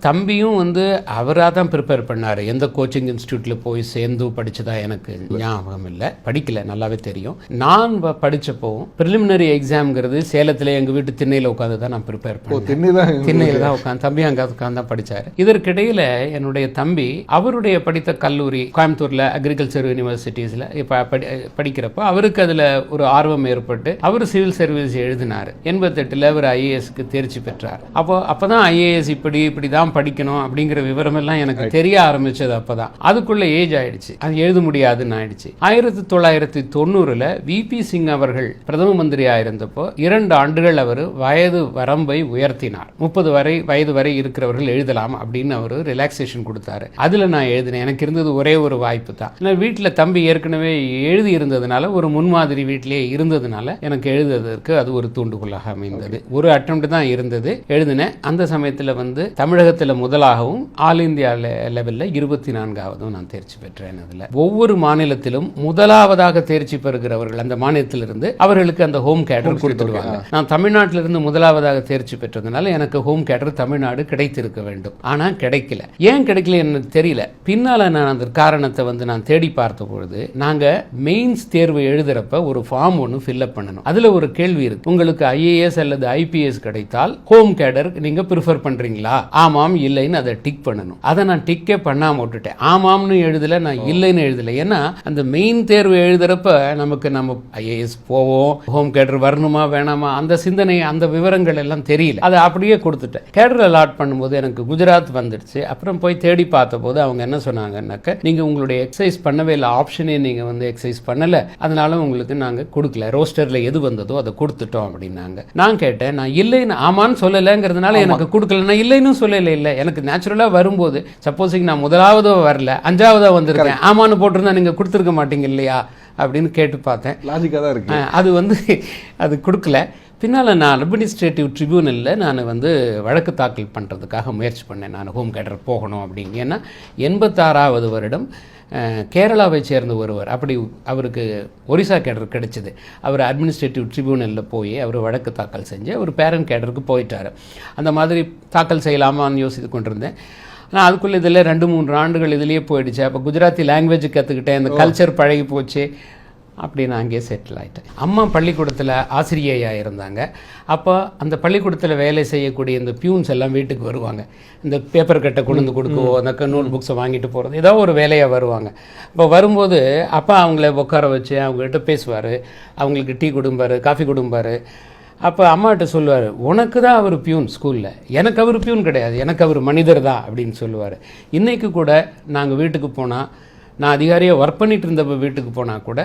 தம்பியும் வந்து அவராக தான் ப்ரிப்பேர் பண்ணார். எந்த கோச்சிங் இன்ஸ்டியூட்டில் போய் சேர்ந்து படித்ததா எனக்கு ஞாபகம் இல்லை, படிக்கல, நல்லாவே தெரியும். நான் படித்தப்போவும் ப்ரிலிமினரி எக்ஸாம்ங்கிறது சேலத்தில் எங்கள் வீட்டு திண்ணையில் உட்காந்து தான் நான் ப்ரிப்பேர் பண்ணேன். திண்ணையில் தான் உட்காந்து, தம்பி அங்கே உட்காந்து தான் படித்தார். இதற்கிடையில் என்னுடைய தம்பி அவருடைய படித்த கல்லூரி கோயம்புத்தூரில் அக்ரிகல்ச்சர் யூனிவர்சிட்டிஸில் படிக்கிறப்போ அவருக்கு அதில் ஒரு ஆர்வம் ஏற்பட்டு அவர் சிவில் சர்வீஸ் எழுதினார். 88 அவர் ஐஏஎஸ்க்கு தேர்ச்சி பெற்றார். அப்போ தான் ஐஏஎஸ் இப்படி தான் படிக்கணும் அப்படிங்கிற விவரம் எல்லாம் எனக்கு தெரிய ஆரம்பிச்சது. அப்பதான் அதுக்குள்ள ஏஜ் ஆயிடுச்சு, அது எழுத முடியாதுன்னு ஆயிடுச்சு. 1990 விபி சிங் அவர்கள் பிரதம மந்திரியா இருந்தப்போ 2 ஆண்டுகள் அவர் வயது வரம்பை உயர்த்தினார். 30 வயது வரை இருக்கிறவர்கள் எழுதலாம் அப்படின்னு அவர் ரிலாக்ஸேஷன் கொடுத்தாரு. அதுல நான் எழுதினேன். எனக்கு இருந்தது ஒரே ஒரு வாய்ப்பு தான். வீட்டில் தம்பி ஏற்கனவே எழுதி இருந்ததுனால, ஒரு முன்மாதிரி வீட்டிலேயே இருந்ததுனால எனக்கு எழுதுவதற்கு அது ஒரு தூண்டுகோலாக அமைந்தது. ஒரு அட்டெம்ப்ட் தான் இருந்தது, எழுதினேன். அந்த சமயத்தில் வந்து தமிழகத்தில் முதலாகவும் ஆல் இந்தியா லெவலில் 24ஆவதும் நான் தேர்ச்சி பெற்றேன். அதில் ஒவ்வொரு மாநிலத்திலும் முதலாவதாக தேர்ச்சி பெறுகிறவர்கள் அந்த மாநிலத்திலிருந்து அவர்களுக்கு அந்த ஹோம் கேடர் கொடுத்துருவாங்க. நான் தமிழ்நாட்டிலிருந்து முதலாவதாக தேர்ச்சி பெற்றதுனால எனக்கு ஹோம் கேடர் தமிழ்நாடு கிடைத்திருக்க வேண்டும். ஆனால் கிடைக்கல. ஏன் கிடைக்கல எனக்கு தெரியல. பின்னால் நான் அந்த காரணத்தை வந்து நான் தேடி பார்த்த பொழுது, நாங்கள் மெயின்ஸ் தேர்வு எழுதுறப்ப ஒரு ஃபார்ம் ஒன்று ஃபில்அப் பண்ணணும். அதில் ஒரு கேள்வி இருக்கு, உங்களுக்கு ஐஏஎஸ் அல்லது ஐபிஎஸ் கிடைத்தால் ஹோம் கேடர் நீங்க ப்ரிஃபர் பண்றீங்களா? ஆமாம் இல்லைன்னு அதை டிக் பண்ணணும். அதை நான் டிக்கே பண்ணாம விட்டுட்டேன். ஆமாம்னு எழுதல, நான் இல்லைன்னு எழுதல. ஏன்னா அந்த மெயின் தேர்வு எழுதுறப்ப நம்ம ஐஏஎஸ் போவோம், ஹோம் கேடர் வரணுமா வேணாமா அந்த சிந்தனை, அந்த விவரங்கள் எல்லாம் தெரியல. அதை அப்படியே கொடுத்துட்டேன். கேடர் அலாட் பண்ணும்போது எனக்கு குஜராத் வந்துடுச்சு. அப்புறம் போய் தேடி பார்த்த போது அவங்க என்ன சொன்னாங்கன்னாக்க, நீங்க உங்களுடைய எக்ஸசைஸ் பண்ணவே இல்லை, ஆப்ஷனே நீங்க வந்து எக்ஸசைஸ் பண்ணல, அதனால உங்களுக்கு நாங்க கொடுக்கல, ரோஸ்டர்ல எது வந்ததோ அதை கொடுத்துட்டோம் அப்படின்னாங்க. நான் கேட்டேன், நான் இல்லைன்னு ஆமான்னு சொல்லலைங்கிறதுனால எனக்கு கொடுக்கல, நான் இல்லைன்னு சொல்லல. இல்லை, எனக்கு நேச்சுரலாக வரும்போது சப்போஸிங் நான் முதலாவதோ வரல, 5ஆவதோ வந்திருக்கேன், ஆமான்னு போட்டிருந்தா நீங்கள் கொடுத்துருக்க மாட்டீங்க இல்லையா அப்படின்னு கேட்டு பார்த்தேன். லாஜிக்காக தான் இருக்கு. அது வந்து அது கொடுக்கல. பின்னால் நான் அட்மினிஸ்ட்ரேட்டிவ் ட்ரிபியூனலில் நான் வந்து வழக்கு தாக்கல் பண்ணுறதுக்காக முயற்சி பண்ணேன். நான் ஹோம் கேடர் போகணும் அப்படின்னு. ஏன்னா 86ஆவது வருடம் கேரளாவை சேர்ந்த ஒருவர், அப்படி அவருக்கு ஒரிசா கேடர் கிடைச்சிது. அவர் அட்மினிஸ்ட்ரேட்டிவ் ட்ரிபியூனலில் போய் அவர் வழக்கு தாக்கல் செஞ்சு அவர் பேரண்ட் கேடருக்கு போயிட்டார். அந்த மாதிரி தாக்கல் செய்யலாமான்னு யோசித்து கொண்டிருந்தேன். ஆனால் அதுக்குள்ளே இதில் 2-3 ஆண்டுகள் இதிலேயே போயிடுச்சு. அப்போ குஜராத்தி லாங்குவேஜ் கற்றுக்கிட்டேன், அந்த கல்ச்சர் பழகி போச்சு. அப்படி நான் அங்கேயே செட்டில் ஆகிட்டேன். அம்மா பள்ளிக்கூடத்தில் ஆசிரியையாக இருந்தாங்க. அப்போ அந்த பள்ளிக்கூடத்தில் வேலை செய்யக்கூடிய இந்த பியூன்ஸ் எல்லாம் வீட்டுக்கு வருவாங்க. இந்த பேப்பர் கட்டை கொண்டு வந்து கொடுக்கவோ, அந்த நோட் புக்ஸை வாங்கிட்டு போகிறது, ஏதோ ஒரு வேலையாக வருவாங்க. இப்போ வரும்போது அப்பா அவங்கள உட்கார வச்சு அவங்ககிட்ட பேசுவார், அவங்களுக்கு டீ கொடுப்பார், காஃபி கொடுப்பார். அப்போ அம்மாகிட்ட சொல்லுவார், உனக்கு தான் அவர் பியூன் ஸ்கூலில், எனக்கு அவர் பியூன் கிடையாது, எனக்கு அவர் மனிதர் தான் அப்படின்னு சொல்லுவார். இன்றைக்கு கூட நாங்கள் வீட்டுக்கு போனால், நான் அதிகாரியாக ஒர்க் பண்ணிட்டு இருந்தப்போ வீட்டுக்கு போனால் கூட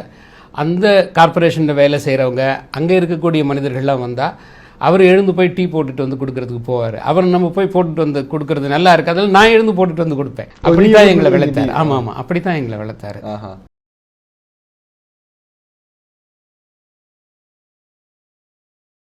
அந்த கார்பரேஷனில் வேலை செய்கிறவங்க, அங்கே இருக்கக்கூடிய மனிதர்கள்லாம் வந்தால் அவர் எழுந்து போய் டீ போட்டுட்டு வந்து கொடுக்கறதுக்கு போவார். அவர் நம்ம போய் போட்டுட்டு வந்து கொடுக்கறது நல்லா இருக்கு, அதில் நான் எழுந்து போட்டுட்டு வந்து கொடுப்பேன். அப்படி தான் எங்களை வளர்த்தார். ஆமாம், அப்படி தான் எங்களை வளர்த்தாரு.